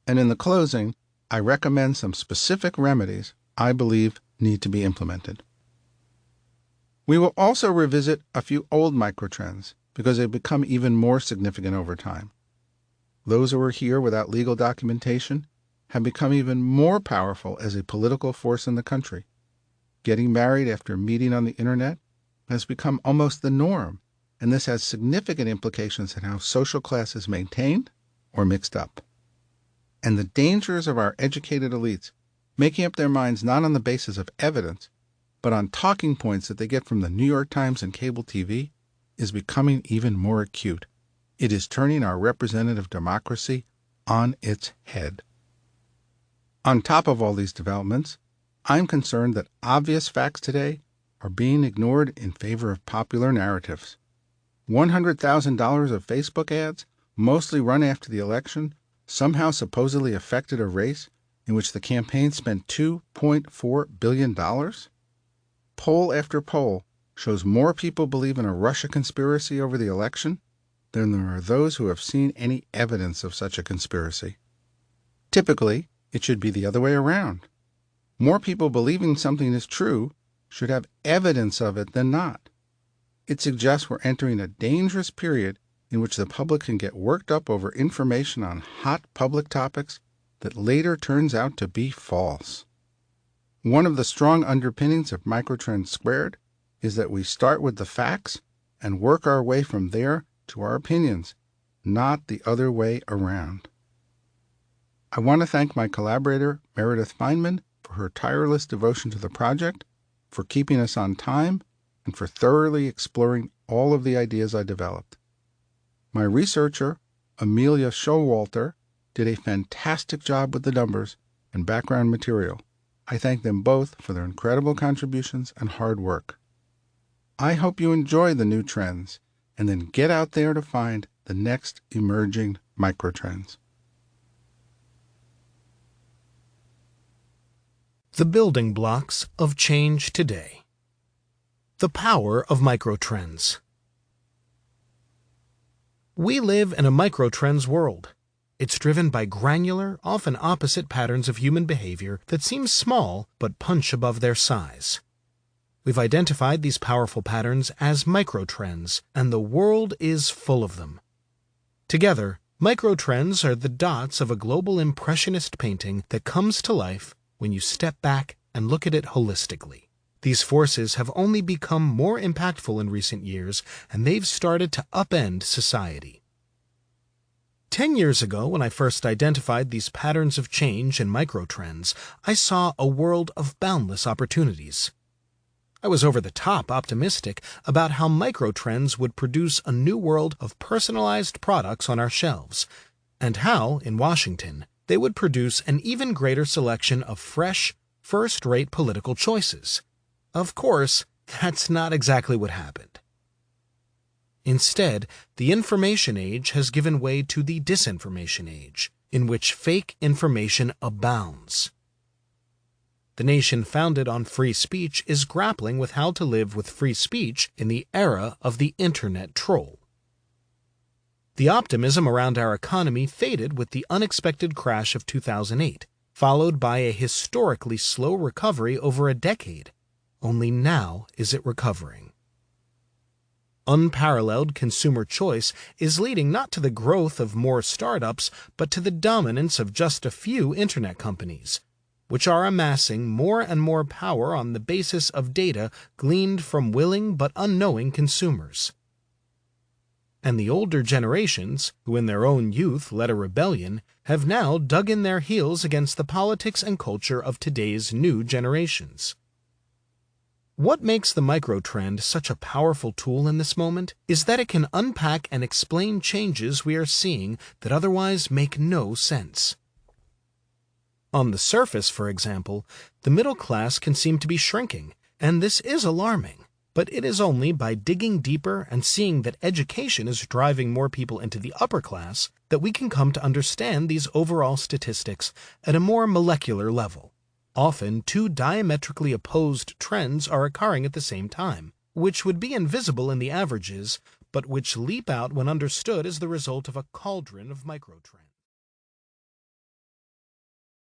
And in the closing, I recommend some specific remedies I believe need to be implemented. We will also revisit a few old microtrends because they've become even more significant over time. Those who were here without legal documentation have become even more powerful as a political force in the country. Getting married after meeting on the internet has become almost the norm, and this has significant implications in how social class is maintained or mixed up. And the dangers of our educated elites making up their minds not on the basis of evidence, but on talking points that they get from the New York Times and cable TV is becoming even more acute. It is turning our representative democracy on its head. On top of all these developments, I'm concerned that obvious facts today are being ignored in favor of popular narratives. $100,000 of Facebook ads, mostly run after the election, somehow supposedly affected a race in which the campaign spent $2.4 billion? Poll after poll shows more people believe in a Russia conspiracy over the election than there are those who have seen any evidence of such a conspiracy. Typically, it should be the other way around. More people believing something is true should have evidence of it than not. It suggests we're entering a dangerous period in which the public can get worked up over information on hot public topics that later turns out to be false. One of the strong underpinnings of Microtrends Squared is that we start with the facts and work our way from there to our opinions, not the other way around. I want to thank my collaborator, Meredith Feynman, for her tireless devotion to the project, for keeping us on time, and for thoroughly exploring all of the ideas I developed. My researcher, Amelia Showalter, did a fantastic job with the numbers and background material. I thank them both for their incredible contributions and hard work. I hope you enjoy the new trends and then get out there to find the next emerging microtrends. The building blocks of change today. The power of microtrends. We live in a microtrends world. It's driven by granular, often opposite patterns of human behavior that seem small but punch above their size. We've identified these powerful patterns as microtrends, and the world is full of them. Together, microtrends are the dots of a global impressionist painting that comes to life when you step back and look at it holistically. These forces have only become more impactful in recent years, and they've started to upend society. 10 years ago, when I first identified these patterns of change in microtrends, I saw a world of boundless opportunities. I was over the top optimistic about how microtrends would produce a new world of personalized products on our shelves, and how, in Washington, they would produce an even greater selection of fresh, first-rate political choices. Of course, that's not exactly what happened. Instead, the information age has given way to the disinformation age, in which fake information abounds. The nation founded on free speech is grappling with how to live with free speech in the era of the internet troll. The optimism around our economy faded with the unexpected crash of 2008, followed by a historically slow recovery over a decade. Only now is it recovering. Unparalleled consumer choice is leading not to the growth of more startups, but to the dominance of just a few internet companies, which are amassing more and more power on the basis of data gleaned from willing but unknowing consumers. And the older generations, who in their own youth led a rebellion, have now dug in their heels against the politics and culture of today's new generations. What makes the microtrend such a powerful tool in this moment is that it can unpack and explain changes we are seeing that otherwise make no sense. On the surface, for example, the middle class can seem to be shrinking, and this is alarming. But it is only by digging deeper and seeing that education is driving more people into the upper class that we can come to understand these overall statistics at a more molecular level. Often, two diametrically opposed trends are occurring at the same time, which would be invisible in the averages, but which leap out when understood as the result of a cauldron of microtrends.